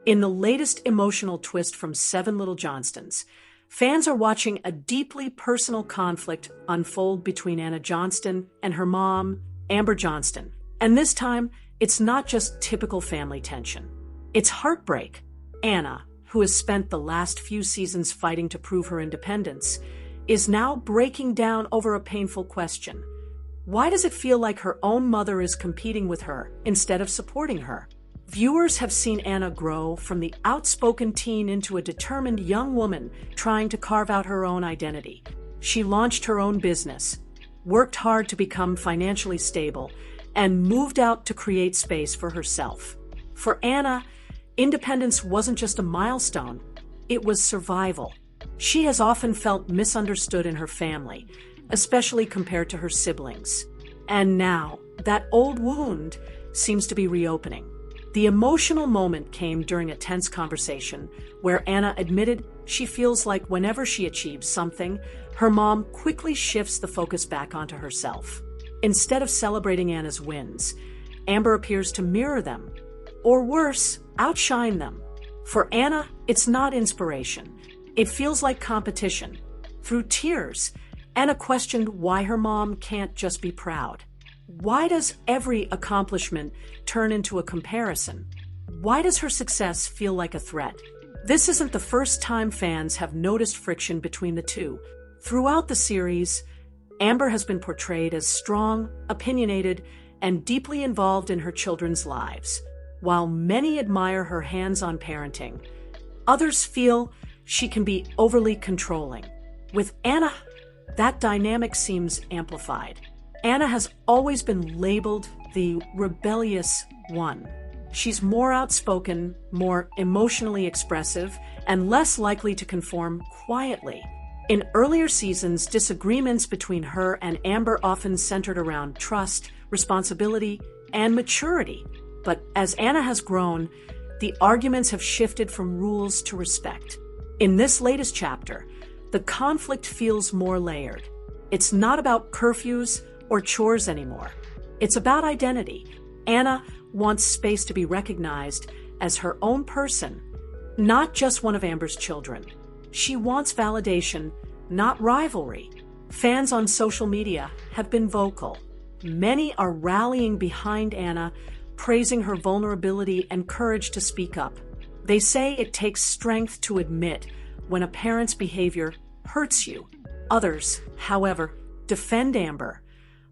In the latest emotional twist from Seven Little Johnstons, fans are watching a deeply personal conflict unfold between Anna Johnston and her mom, Anna Johnston. And this time, it's not just typical family tension. It's heartbreak. Anna, who has spent the last few seasons fighting to prove her independence, is now breaking down over a painful question. Why does it feel like her own mother is competing with her instead of supporting her? Viewers have seen Anna grow from the outspoken teen into a determined young woman trying to carve out her own identity. She launched her own business, worked hard to become financially stable, and moved out to create space for herself. For Anna, independence wasn't just a milestone, it was survival. She has often felt misunderstood in her family, especially compared to her siblings. And now, that old wound seems to be reopening. The emotional moment came during a tense conversation where Anna admitted she feels like whenever she achieves something, her mom quickly shifts the focus back onto herself. Instead of celebrating Anna's wins, Amber appears to mirror them, or worse, outshine them. For Anna, it's not inspiration. It feels like competition. Through tears, Anna questioned why her mom can't just be proud. Why does every accomplishment turn into a comparison? Why does her success feel like a threat? This isn't the first time fans have noticed friction between the two. Throughout the series, Amber has been portrayed as strong, opinionated, and deeply involved in her children's lives. While many admire her hands-on parenting, others feel she can be overly controlling. With Anna, that dynamic seems amplified. Anna has always been labeled the rebellious one. She's more outspoken, more emotionally expressive, and less likely to conform quietly. In earlier seasons, disagreements between her and Amber often centered around trust, responsibility, and maturity. But as Anna has grown, the arguments have shifted from rules to respect. In this latest chapter, the conflict feels more layered. It's not about curfews or chores anymore. It's about identity. Anna wants space to be recognized as her own person, not just one of Amber's children. She wants validation, not rivalry. Fans on social media have been vocal. Many are rallying behind Anna, praising her vulnerability and courage to speak up. They say it takes strength to admit when a parent's behavior hurts you. Others, however, defend Amber,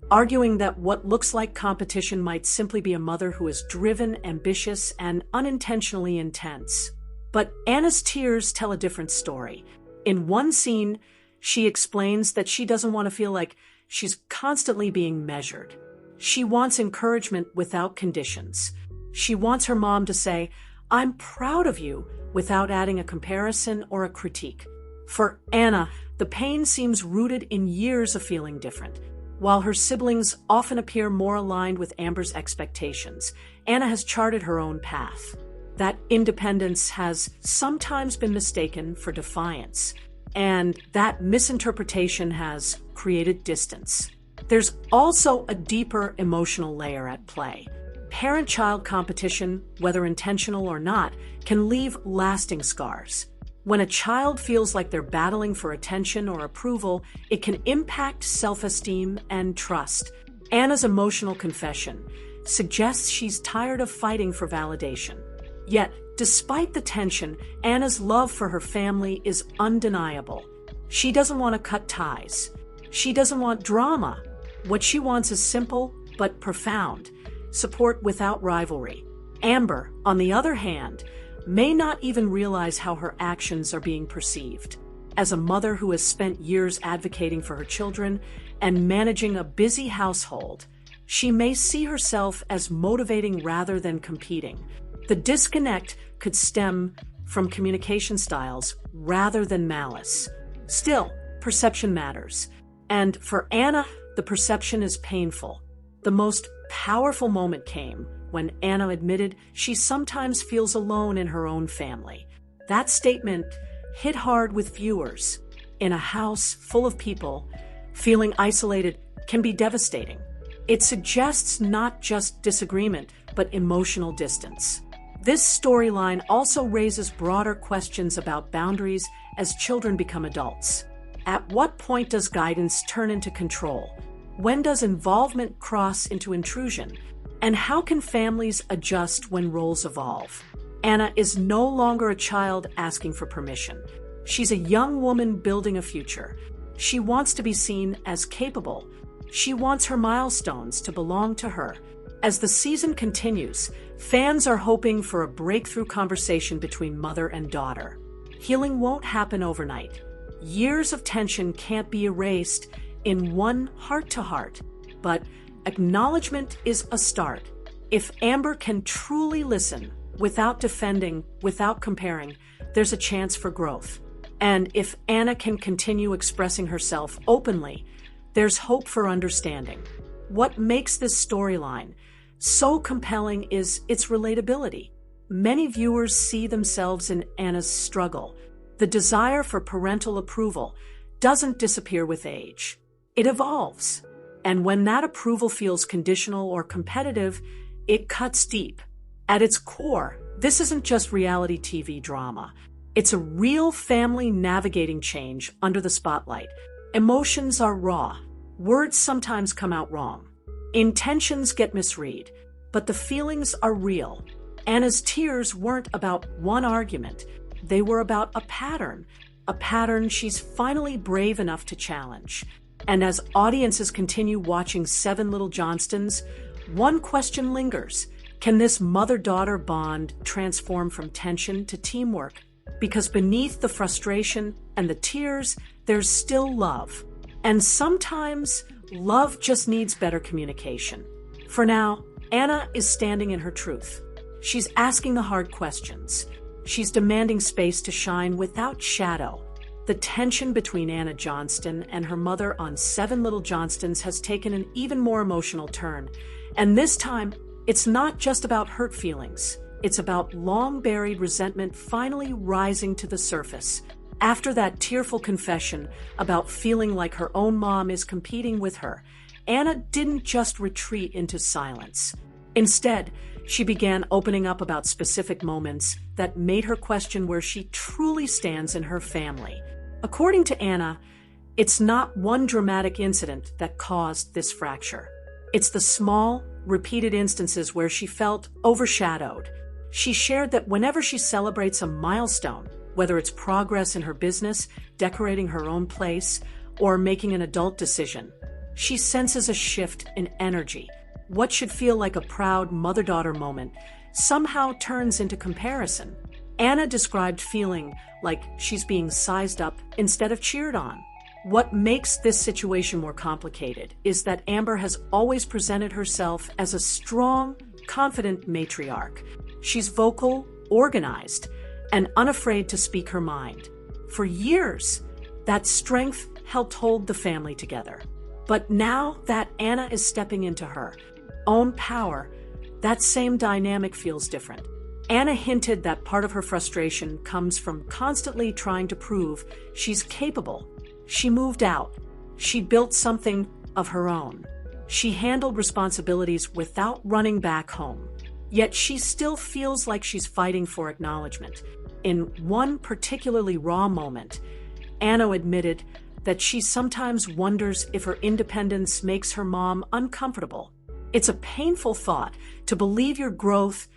arguing that what looks like competition might simply be a mother who is driven, ambitious, and unintentionally intense. But Anna's tears tell a different story. In one scene, she explains that she doesn't want to feel like she's constantly being measured. She wants encouragement without conditions. She wants her mom to say, "I'm proud of you," without adding a comparison or a critique. For Anna, the pain seems rooted in years of feeling different. While her siblings often appear more aligned with Amber's expectations, Anna has charted her own path. That independence has sometimes been mistaken for defiance, and that misinterpretation has created distance. There's also a deeper emotional layer at play. Parent-child competition, whether intentional or not, can leave lasting scars. When a child feels like they're battling for attention or approval, it can impact self-esteem and trust. Anna's emotional confession suggests she's tired of fighting for validation. Yet, despite the tension, Anna's love for her family is undeniable. She doesn't want to cut ties. She doesn't want drama. What she wants is simple but profound: support without rivalry. Amber, on the other hand, may not even realize how her actions are being perceived. As a mother who has spent years advocating for her children and managing a busy household, she may see herself as motivating rather than competing. The disconnect could stem from communication styles rather than malice. Still, perception matters. And for Anna, the perception is painful. The most powerful moment came when Anna admitted she sometimes feels alone in her own family. That statement hit hard with viewers. In a house full of people, feeling isolated can be devastating. It suggests not just disagreement, but emotional distance. This storyline also raises broader questions about boundaries as children become adults. At what point does guidance turn into control? When does involvement cross into intrusion? And how can families adjust when roles evolve? Anna is no longer a child asking for permission. She's a young woman building a future. She wants to be seen as capable. She wants her milestones to belong to her. As the season continues, fans are hoping for a breakthrough conversation between mother and daughter. Healing won't happen overnight. Years of tension can't be erased in one heart-to-heart, but acknowledgement is a start. If Amber can truly listen, without defending, without comparing, there's a chance for growth. And if Anna can continue expressing herself openly, there's hope for understanding. What makes this storyline so compelling is its relatability. Many viewers see themselves in Anna's struggle. The desire for parental approval doesn't disappear with age. It evolves. And when that approval feels conditional or competitive, it cuts deep. At its core, this isn't just reality TV drama. It's a real family navigating change under the spotlight. Emotions are raw. Words sometimes come out wrong. Intentions get misread, but the feelings are real. Anna's tears weren't about one argument. They were about a pattern she's finally brave enough to challenge. And as audiences continue watching Seven Little Johnstons, one question lingers. Can this mother-daughter bond transform from tension to teamwork? Because beneath the frustration and the tears, there's still love. And sometimes, love just needs better communication. For now, Anna is standing in her truth. She's asking the hard questions. She's demanding space to shine without shadow. The tension between Anna Johnston and her mother on Seven Little Johnstons has taken an even more emotional turn. And this time, it's not just about hurt feelings. It's about long-buried resentment finally rising to the surface. After that tearful confession about feeling like her own mom is competing with her, Anna didn't just retreat into silence. Instead, she began opening up about specific moments that made her question where she truly stands in her family. According to Anna, it's not one dramatic incident that caused this fracture. It's the small, repeated instances where she felt overshadowed. She shared that whenever she celebrates a milestone, whether it's progress in her business, decorating her own place, or making an adult decision, she senses a shift in energy. What should feel like a proud mother-daughter moment somehow turns into comparison. Anna described feeling like she's being sized up instead of cheered on. What makes this situation more complicated is that Amber has always presented herself as a strong, confident matriarch. She's vocal, organized, and unafraid to speak her mind. For years, that strength helped hold the family together. But now that Anna is stepping into her own power, that same dynamic feels different. Anna hinted that part of her frustration comes from constantly trying to prove she's capable. She moved out. She built something of her own. She handled responsibilities without running back home. Yet she still feels like she's fighting for acknowledgement. In one particularly raw moment, Anna admitted that she sometimes wonders if her independence makes her mom uncomfortable. It's a painful thought to believe your growth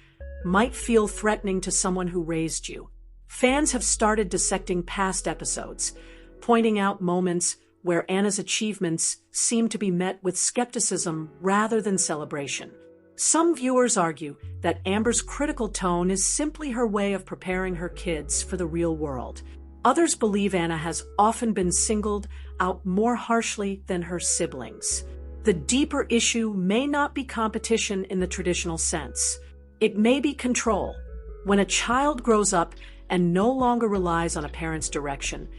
might feel threatening to someone who raised you. Fans have started dissecting past episodes, pointing out moments where Anna's achievements seem to be met with skepticism rather than celebration. Some viewers argue that Amber's critical tone is simply her way of preparing her kids for the real world. Others believe Anna has often been singled out more harshly than her siblings. The deeper issue may not be competition in the traditional sense. It may be control. When a child grows up and no longer relies on a parent's direction,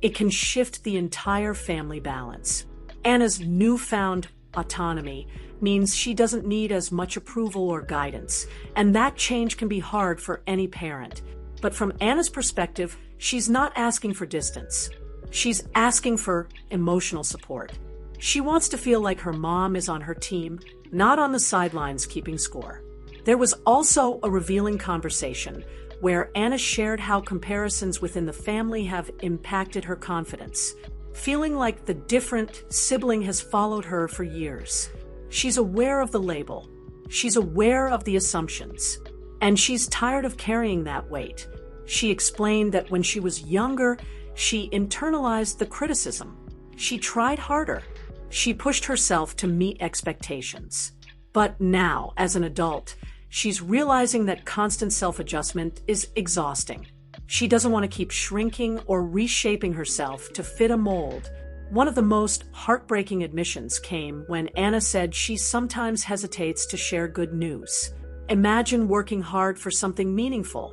it can shift the entire family balance. Anna's newfound autonomy means she doesn't need as much approval or guidance, and that change can be hard for any parent. But from Anna's perspective, she's not asking for distance. She's asking for emotional support. She wants to feel like her mom is on her team, not on the sidelines keeping score. There was also a revealing conversation where Anna shared how comparisons within the family have impacted her confidence, feeling like the different sibling has followed her for years. She's aware of the label, she's aware of the assumptions, and she's tired of carrying that weight. She explained that when she was younger, she internalized the criticism. She tried harder. She pushed herself to meet expectations. But now, as an adult, she's realizing that constant self-adjustment is exhausting. She doesn't want to keep shrinking or reshaping herself to fit a mold. One of the most heartbreaking admissions came when Anna said she sometimes hesitates to share good news. Imagine working hard for something meaningful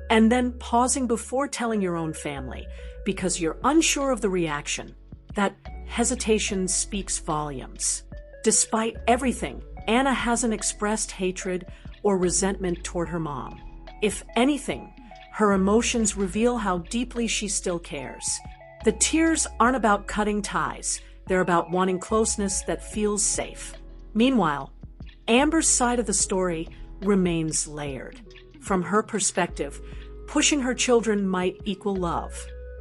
and then pausing before telling your own family because you're unsure of the reaction. That hesitation speaks volumes. Despite everything, Anna hasn't expressed hatred or resentment toward her mom. If anything, her emotions reveal how deeply she still cares. The tears aren't about cutting ties. They're about wanting closeness that feels safe. Meanwhile, Amber's side of the story remains layered. From her perspective, pushing her children might equal love.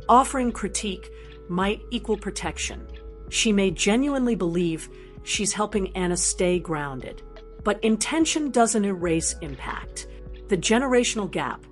Offering critique might equal protection. She may genuinely believe she's helping Anna stay grounded. But intention doesn't erase impact. The generational gap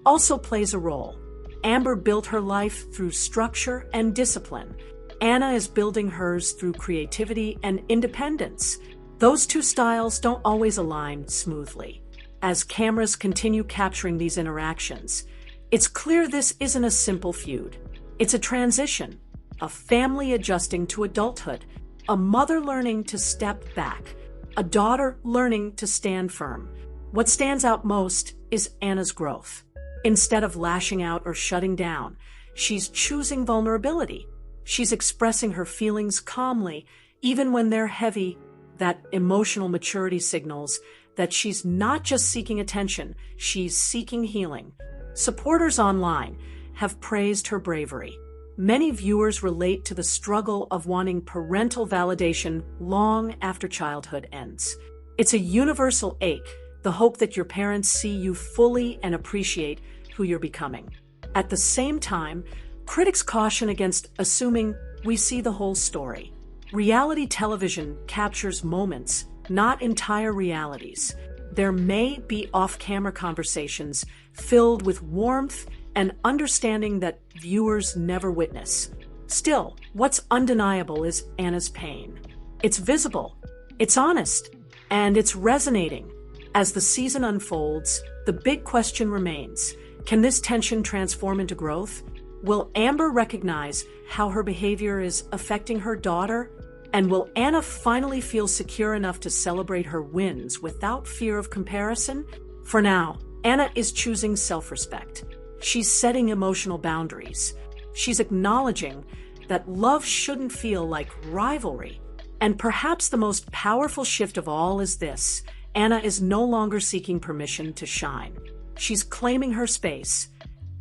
also plays a role. Amber built her life through structure and discipline. Anna is building hers through creativity and independence. Those two styles don't always align smoothly. As cameras continue capturing these interactions, it's clear this isn't a simple feud. It's a transition, a family adjusting to adulthood, a mother learning to step back, a daughter learning to stand firm. What stands out most is Anna's growth. Instead of lashing out or shutting down, she's choosing vulnerability. She's expressing her feelings calmly, even when they're heavy. That emotional maturity signals that she's not just seeking attention, she's seeking healing. Supporters online have praised her bravery. Many viewers relate to the struggle of wanting parental validation long after childhood ends. It's a universal ache, the hope that your parents see you fully and appreciate who you're becoming. At the same time, critics caution against assuming we see the whole story. Reality television captures moments, not entire realities. There may be off-camera conversations filled with warmth and understanding that viewers never witness. Still, what's undeniable is Anna's pain. It's visible, it's honest, and it's resonating. As the season unfolds, the big question remains: can this tension transform into growth? Will Amber recognize how her behavior is affecting her daughter? And will Anna finally feel secure enough to celebrate her wins without fear of comparison? For now, Anna is choosing self-respect. She's setting emotional boundaries. She's acknowledging that love shouldn't feel like rivalry. And perhaps the most powerful shift of all is this: Anna is no longer seeking permission to shine. She's claiming her space,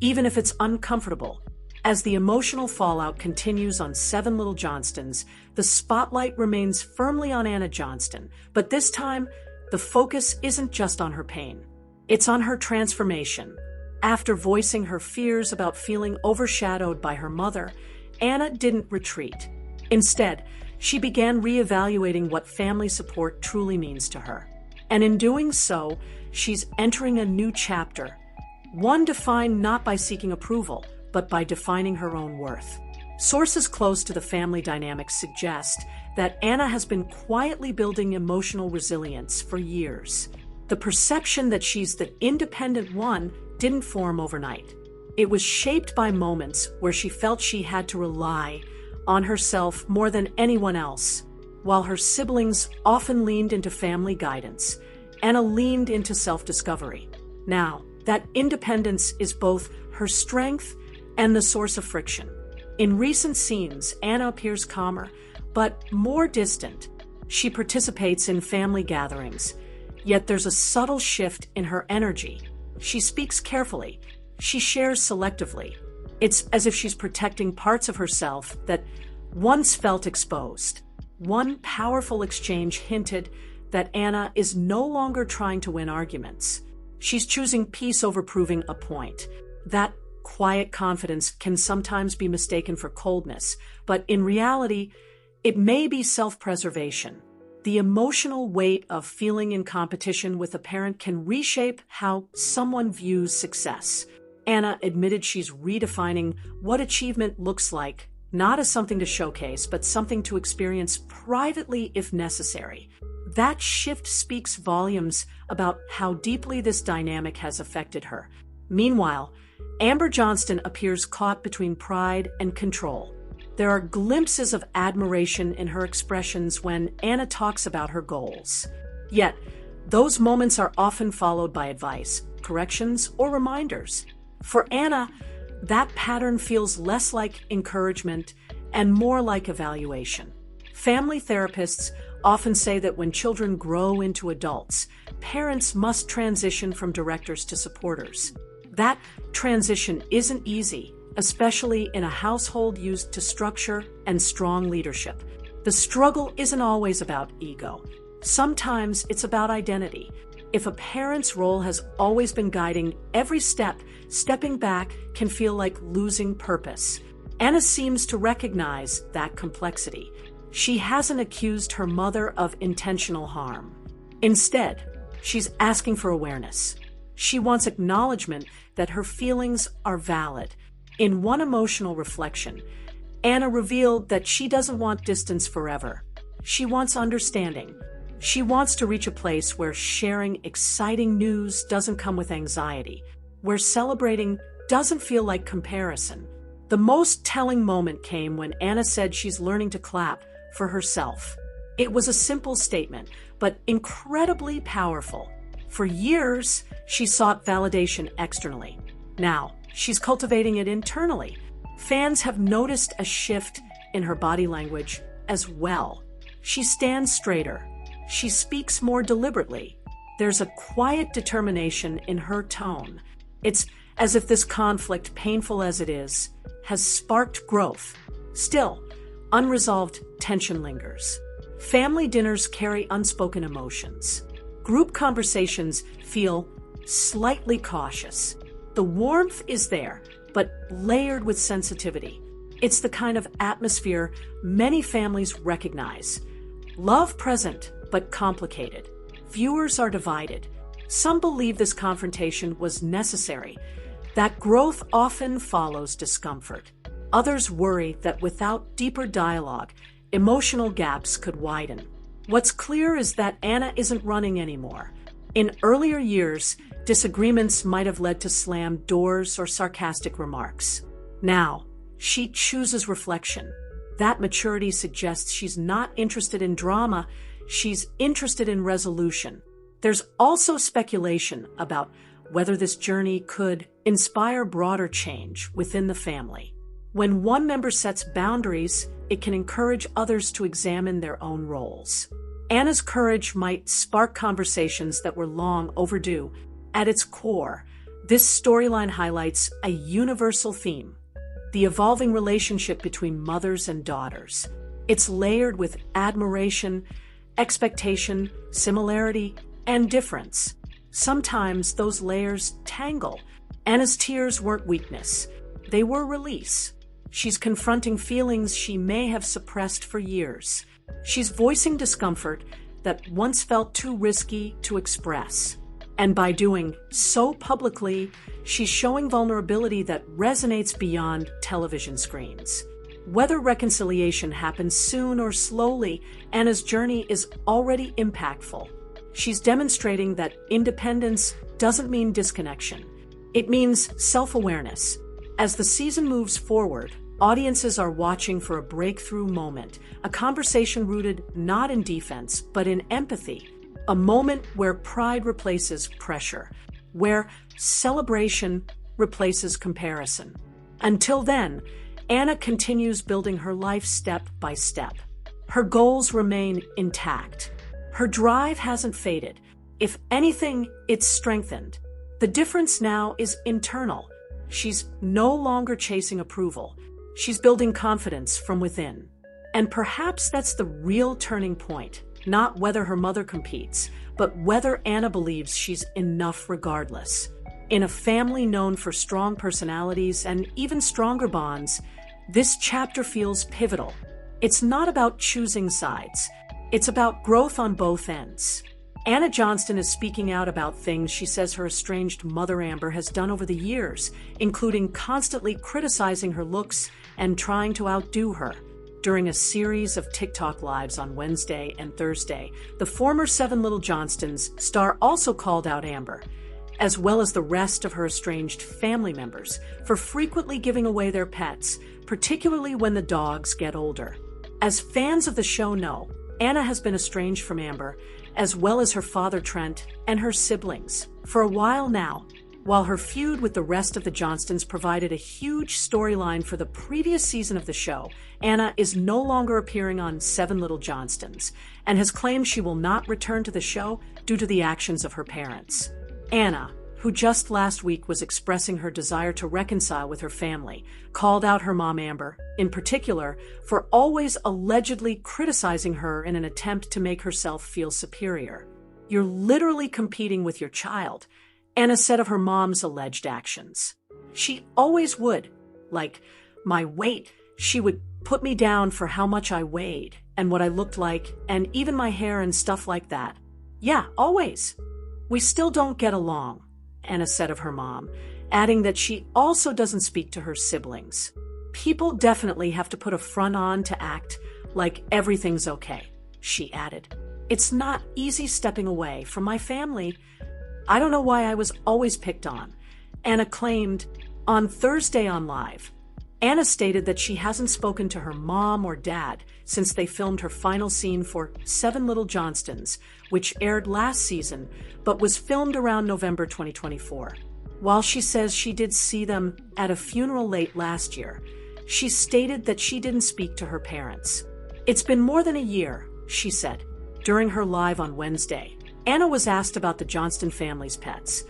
even if it's uncomfortable. As the emotional fallout continues on 7 Little Johnstons, the spotlight remains firmly on Anna Johnston. But this time, the focus isn't just on her pain. It's on her transformation. After voicing her fears about feeling overshadowed by her mother, Anna didn't retreat. Instead, she began reevaluating what family support truly means to her. And in doing so, she's entering a new chapter, one defined not by seeking approval, but by defining her own worth. Sources close to the family dynamics suggest that Anna has been quietly building emotional resilience for years. The perception that she's the independent one didn't form overnight. It was shaped by moments where she felt she had to rely on herself more than anyone else. While her siblings often leaned into family guidance, Anna leaned into self-discovery. Now, that independence is both her strength and the source of friction. In recent scenes, Anna appears calmer, but more distant. She participates in family gatherings, yet there's a subtle shift in her energy. She speaks carefully. She shares selectively. It's as if she's protecting parts of herself that once felt exposed. One powerful exchange hinted that Anna is no longer trying to win arguments. She's choosing peace over proving a point. That quiet confidence can sometimes be mistaken for coldness, but in reality, it may be self-preservation. The emotional weight of feeling in competition with a parent can reshape how someone views success. Anna admitted she's redefining what achievement looks like, not as something to showcase, but something to experience privately if necessary. That shift speaks volumes about how deeply this dynamic has affected her. Meanwhile, Amber Johnston appears caught between pride and control. There are glimpses of admiration in her expressions when Anna talks about her goals. Yet, those moments are often followed by advice, corrections, or reminders. For Anna, that pattern feels less like encouragement and more like evaluation. Family therapists often say that when children grow into adults, parents must transition from directors to supporters. That transition isn't easy, especially in a household used to structure and strong leadership. The struggle isn't always about ego. Sometimes it's about identity. If a parent's role has always been guiding every step, stepping back can feel like losing purpose. Anna seems to recognize that complexity. She hasn't accused her mother of intentional harm. Instead, she's asking for awareness. She wants acknowledgement that her feelings are valid. In one emotional reflection, Anna revealed that she doesn't want distance forever. She wants understanding. She wants to reach a place where sharing exciting news doesn't come with anxiety, where celebrating doesn't feel like comparison. The most telling moment came when Anna said she's learning to clap for herself. It was a simple statement, but incredibly powerful. For years, she sought validation externally. Now, she's cultivating it internally. Fans have noticed a shift in her body language as well. She stands straighter. She speaks more deliberately. There's a quiet determination in her tone. It's as if this conflict, painful as it is, has sparked growth. Still, unresolved tension lingers. Family dinners carry unspoken emotions. Group conversations feel slightly cautious. The warmth is there, but layered with sensitivity. It's the kind of atmosphere many families recognize. Love present, but complicated. Viewers are divided. Some believe this confrontation was necessary, that growth often follows discomfort. Others worry that without deeper dialogue, emotional gaps could widen. What's clear is that Anna isn't running anymore. In earlier years, disagreements might have led to slammed doors or sarcastic remarks. Now, she chooses reflection. That maturity suggests she's not interested in drama, she's interested in resolution. There's also speculation about whether this journey could inspire broader change within the family. When one member sets boundaries, it can encourage others to examine their own roles. Anna's courage might spark conversations that were long overdue. At its core, this storyline highlights a universal theme: the evolving relationship between mothers and daughters. It's layered with admiration, expectation, similarity, and difference. Sometimes those layers tangle. Anna's tears weren't weakness. They were release. She's confronting feelings she may have suppressed for years. She's voicing discomfort that once felt too risky to express. And by doing so publicly, she's showing vulnerability that resonates beyond television screens. Whether reconciliation happens soon or slowly, Anna's journey is already impactful. She's demonstrating that independence doesn't mean disconnection. It means self-awareness. As the season moves forward, audiences are watching for a breakthrough moment, a conversation rooted not in defense, but in empathy, a moment where pride replaces pressure, where celebration replaces comparison. Until then, Anna continues building her life step by step. Her goals remain intact. Her drive hasn't faded. If anything, it's strengthened. The difference now is internal. She's no longer chasing approval. She's building confidence from within. And perhaps that's the real turning point. not whether her mother competes, but whether Anna believes she's enough regardless. In a family known for strong personalities and even stronger bonds, this chapter feels pivotal. It's not about choosing sides. It's about growth on both ends. Anna Johnston is speaking out about things she says her estranged mother Amber has done over the years, including constantly criticizing her looks and trying to outdo her. During a series of TikTok lives on Wednesday and Thursday, the former Seven Little Johnstons star also called out Amber, as well as the rest of her estranged family members, for frequently giving away their pets, particularly when the dogs get older. As fans of the show know, Anna has been estranged from Amber, as well as her father Trent and her siblings, for a while now. While her feud with the rest of the Johnstons provided a huge storyline for the previous season of the show, Anna is no longer appearing on Seven Little Johnstons and has claimed she will not return to the show due to the actions of her parents. Anna, who just last week was expressing her desire to reconcile with her family, called out her mom Amber, in particular, for always allegedly criticizing her in an attempt to make herself feel superior. "You're literally competing with your child," Anna said of her mom's alleged actions. "She always would. Like, my weight, she would put me down for how much I weighed and what I looked like, and even my hair and stuff like that. Yeah, always. We still don't get along," Anna said of her mom, adding that she also doesn't speak to her siblings. "People definitely have to put a front on to act like everything's okay," she added. "It's not easy stepping away from my family. I don't know why I was always picked on," Anna claimed. On Thursday on Live, Anna stated that she hasn't spoken to her mom or dad since they filmed her final scene for Seven Little Johnstons, which aired last season but was filmed around November 2024. While she says she did see them at a funeral late last year, she stated that she didn't speak to her parents. "It's been more than a year," she said. During her live on Wednesday, Anna was asked about the Johnston family's pets,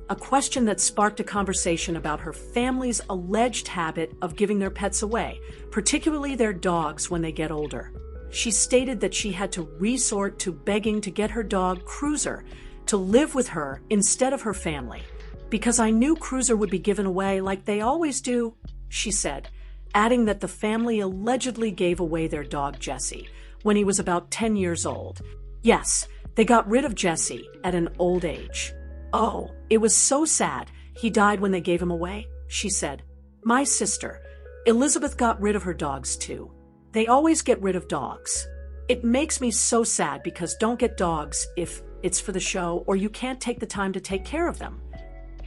a question that sparked a conversation about her family's alleged habit of giving their pets away, particularly their dogs when they get older. She stated that she had to resort to begging to get her dog, Cruiser, to live with her instead of her family. "Because I knew Cruiser would be given away like they always do," she said, adding that the family allegedly gave away their dog, Jesse, when he was about 10 years old. "Yes, they got rid of Jesse at an old age. Oh, it was so sad. He died when they gave him away," she said. "My sister, Elizabeth, got rid of her dogs too. They always get rid of dogs. It makes me so sad because don't get dogs if it's for the show or you can't take the time to take care of them."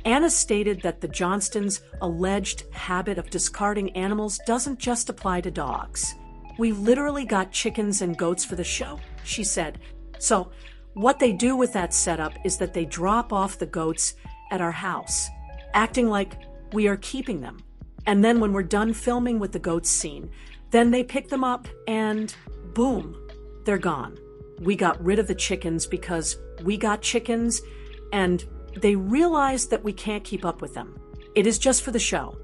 Anna stated that the Johnstons' alleged habit of discarding animals doesn't just apply to dogs. "We literally got chickens and goats for the show," she said. "So what they do with that setup is that they drop off the goats at our house, acting like we are keeping them. And then when we're done filming with the goats scene, then they pick them up and boom, they're gone. We got rid of the chickens because we got chickens and they realized that we can't keep up with them. It is just for the show.